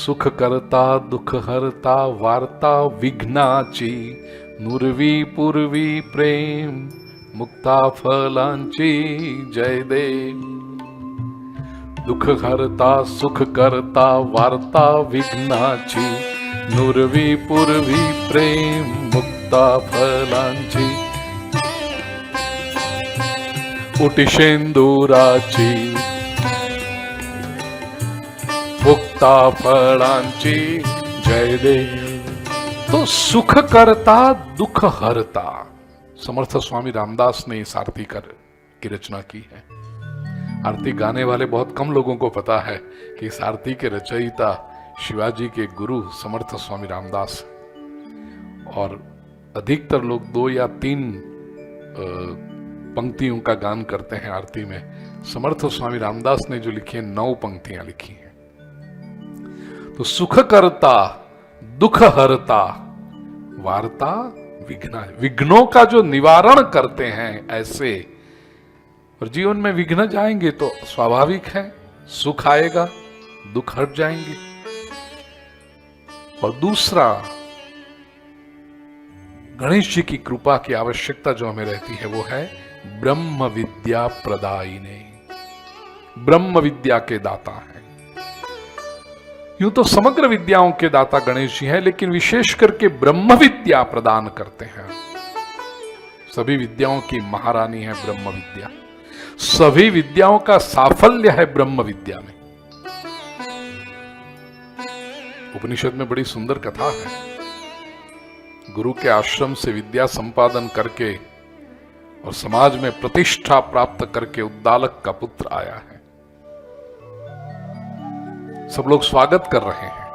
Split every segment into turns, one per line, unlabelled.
सुख करता दुख हरता वार्ता विघ्नाची नुरवी पूर्वी प्रेम मुक्ता फलांची जय देव। दुख हरता सुख करता वार्ता विघ्नाची नुरवी पूर्वी प्रेम मुक्ता फलांची उटिशेंदुराची मुक्ता फळांची जय देव। तो सुख करता दुख हरता। समर्थ स्वामी रामदास ने इस आरती की रचना की है। आरती गाने वाले बहुत कम लोगों को पता है कि इस आरती के रचयिता शिवाजी के गुरु समर्थ स्वामी रामदास, और अधिकतर लोग 2 या 3 पंक्तियों का गान करते हैं आरती में। समर्थ स्वामी रामदास ने जो लिखी है 9 पंक्तियां लिखी हैं। तो सुख करता दुख हरता वार्ता विघ्नों का जो निवारण करते हैं ऐसे। और जीवन में विघ्न जाएंगे तो स्वाभाविक है, सुख आएगा, दुख हट जाएंगे। और दूसरा, गणेश जी की कृपा की आवश्यकता जो हमें रहती है वो है ब्रह्म विद्या प्रदायिने। ब्रह्म विद्या के दाता है। यूं तो समग्र विद्याओं के दाता गणेश जी हैं, लेकिन विशेष करके ब्रह्म विद्या प्रदान करते हैं। सभी विद्याओं की महारानी है ब्रह्म विद्या। सभी विद्याओं का साफल्य है ब्रह्म विद्या में। उपनिषद में बड़ी सुंदर कथा है। गुरु के आश्रम से विद्या संपादन करके और समाज में प्रतिष्ठा प्राप्त करके उद्दालक का पुत्र आया है। सब लोग स्वागत कर रहे हैं।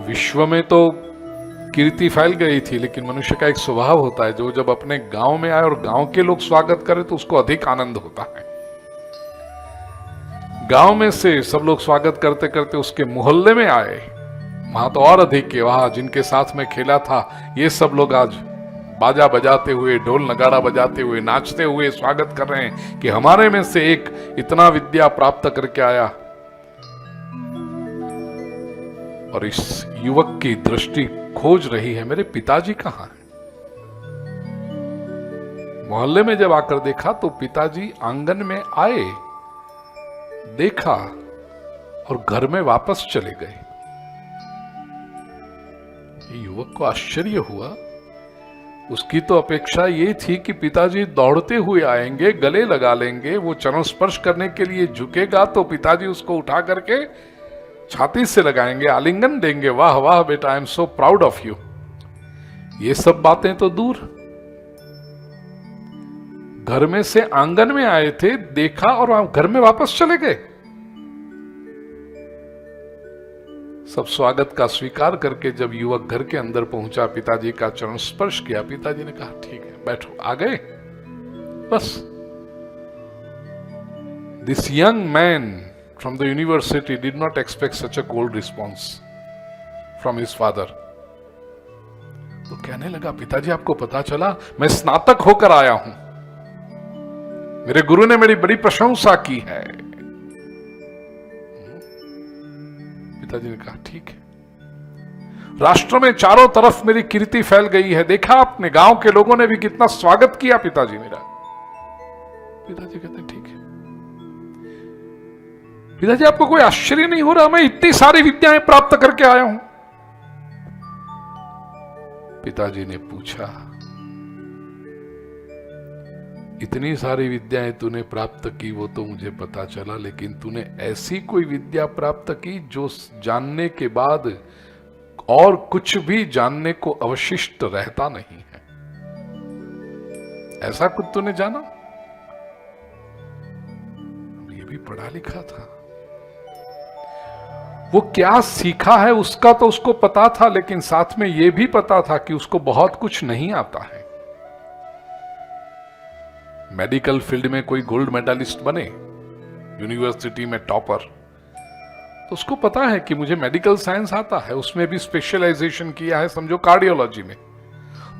विश्व में तो कीर्ति फैल गई थी, लेकिन मनुष्य का एक स्वभाव होता है, जो जब अपने गांव में आए और गांव के लोग स्वागत करें तो उसको अधिक आनंद होता है। गांव में से सब लोग स्वागत करते करते उसके मोहल्ले में आए, वहां तो और अधिक के वहां जिनके साथ में खेला था ये सब लोग आज बाजा बजाते हुए, ढोल नगाड़ा बजाते हुए, नाचते हुए स्वागत कर रहे हैं कि हमारे में से एक इतना विद्या प्राप्त करके आया। और इस युवक की दृष्टि खोज रही है मेरे पिताजी कहां हैं। मोहल्ले में जब आकर देखा तो पिताजी आंगन में आए, देखा और घर में वापस चले गए। युवक को आश्चर्य हुआ। उसकी तो अपेक्षा ये थी कि पिताजी दौड़ते हुए आएंगे, गले लगा लेंगे, वो चरण स्पर्श करने के लिए झुकेगा तो पिताजी उसको उठा करके छाती से लगाएंगे, आलिंगन देंगे, वाह वाह बेटा, I am so proud of you. ये सब बातें तो दूर। घर में से आंगन में आए थे, देखा और घर में वापस चले गए। सब स्वागत का स्वीकार करके जब युवक घर के अंदर पहुंचा, पिताजी का चरण स्पर्श किया, पिताजी ने कहा ठीक है बैठो। आ गए बस। This young man from the university did not expect such a cold response from his father. तो कहने लगा, पिताजी आपको पता चला मैं स्नातक होकर आया हूं, मेरे गुरु ने मेरी बड़ी प्रशंसा की है। पिताजी ने कहा ठीक है। राष्ट्र में चारों तरफ मेरी कीर्ति फैल गई है, देखा आपने, गांव के लोगों ने भी कितना स्वागत किया पिताजी मेरा। पिताजी कहते ठीक है। पिताजी आपको कोई आश्चर्य नहीं हो रहा, मैं इतनी सारी विद्याएं प्राप्त करके आया हूं। पिताजी ने पूछा, इतनी सारी विद्याएं तूने प्राप्त की वो तो मुझे पता चला, लेकिन तूने ऐसी कोई विद्या प्राप्त की जो जानने के बाद और कुछ भी जानने को अवशिष्ट रहता नहीं है, ऐसा कुछ तूने जाना? ये भी पढ़ा लिखा था। वो क्या सीखा है उसका तो उसको पता था, लेकिन साथ में यह भी पता था कि उसको बहुत कुछ नहीं आता है। मेडिकल फील्ड में कोई गोल्ड मेडलिस्ट बने, यूनिवर्सिटी में टॉपर, तो उसको पता है कि मुझे मेडिकल साइंस आता है, उसमें भी स्पेशलाइजेशन किया है, समझो कार्डियोलॉजी में,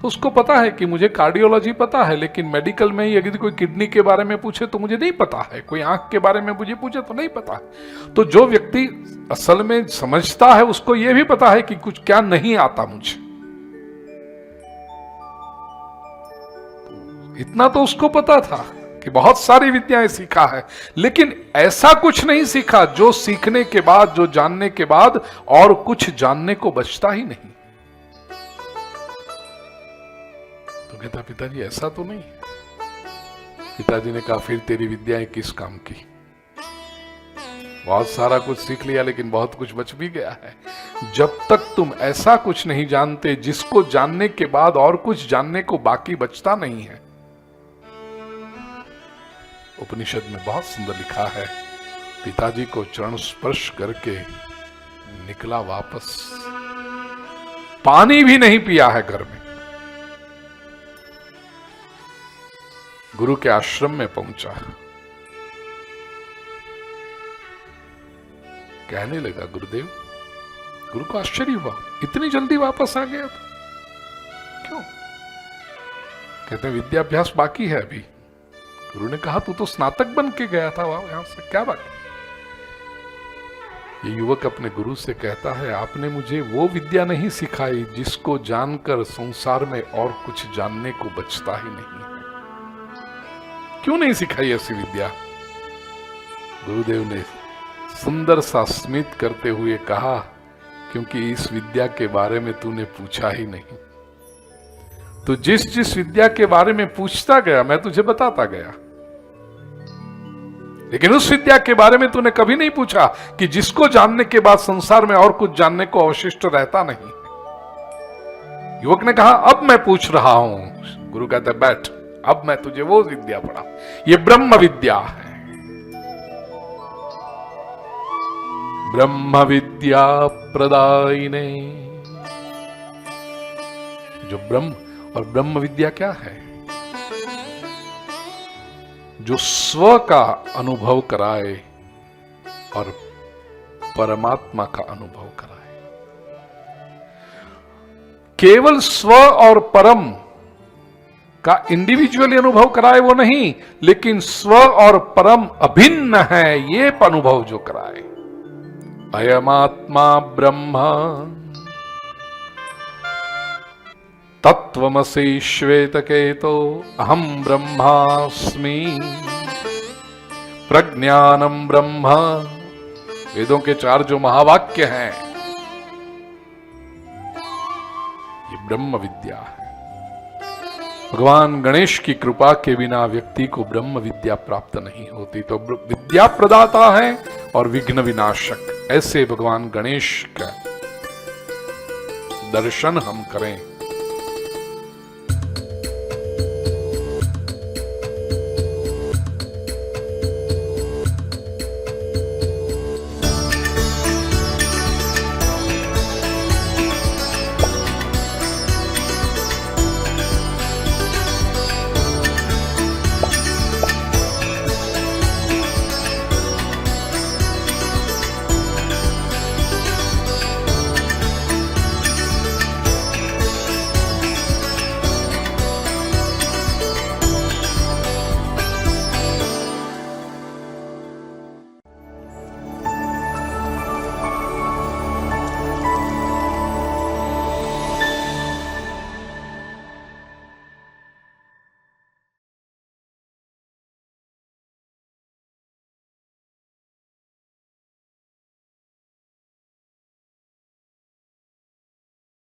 तो उसको पता है कि मुझे कार्डियोलॉजी पता है, लेकिन मेडिकल में ही यदि कोई किडनी के बारे में पूछे तो मुझे नहीं पता है, कोई आंख के बारे में मुझे पूछे तो नहीं पता है। तो जो व्यक्ति असल में समझता है उसको यह भी पता है कि कुछ क्या नहीं आता मुझे। इतना तो उसको पता था कि बहुत सारी विद्याएं सीखा है, लेकिन ऐसा कुछ नहीं सीखा जो सीखने के बाद, जो जानने के बाद और कुछ जानने को बचता ही नहीं। तो कहता पिताजी ऐसा तो नहीं। पिताजी ने कहा फिर तेरी विद्याएं किस काम की? बहुत सारा कुछ सीख लिया लेकिन बहुत कुछ बच भी गया है। जब तक तुम ऐसा कुछ नहीं जानते जिसको जानने के बाद और कुछ जानने को बाकी बचता नहीं है। उपनिषद में बहुत सुंदर लिखा है, पिताजी को चरण स्पर्श करके निकला वापस, पानी भी नहीं पिया है घर में। गुरु के आश्रम में पहुंचा, कहने लगा गुरुदेव। गुरु को आश्चर्य हुआ, इतनी जल्दी वापस आ गया तो क्यों? कहते हैं विद्याभ्यास बाकी है अभी। गुरु ने कहा तू तो स्नातक बन के गया था, वहां यहां से क्या बाकी? ये युवक अपने गुरु से कहता है आपने मुझे वो विद्या नहीं सिखाई जिसको जानकर संसार में और कुछ जानने को बचता ही नहीं है। क्यों नहीं सिखाई ऐसी विद्या? गुरुदेव ने सुंदर सा स्मित करते हुए कहा क्योंकि इस विद्या के बारे में तूने पूछा ही नहीं। तो जिस जिस विद्या के बारे में पूछता गया मैं तुझे बताता गया, लेकिन उस विद्या के बारे में तूने कभी नहीं पूछा कि जिसको जानने के बाद संसार में और कुछ जानने को अवशिष्ट रहता नहीं। युवक ने कहा अब मैं पूछ रहा हूं। गुरु कहते बैठ, अब मैं तुझे वो विद्या पढ़ा। ये ब्रह्म विद्या है। ब्रह्म विद्या प्रदायिने। जो ब्रह्म, और ब्रह्म विद्या क्या है? जो स्व का अनुभव कराए और परमात्मा का अनुभव कराए। केवल स्व और परम का इंडिविजुअली अनुभव कराए वो नहीं, लेकिन स्व और परम अभिन्न है ये अनुभव जो कराए। अयमात्मा ब्रह्म तत्वमसि श्वेतकेतो अहम ब्रह्मास्मि प्रज्ञानम ब्रह्म। वेदों के 4 जो महावाक्य हैं ये ब्रह्म विद्या है। भगवान गणेश की कृपा के बिना व्यक्ति को ब्रह्म विद्या प्राप्त नहीं होती। तो विद्या प्रदाता है और विघ्न विनाशक, ऐसे भगवान गणेश का दर्शन हम करें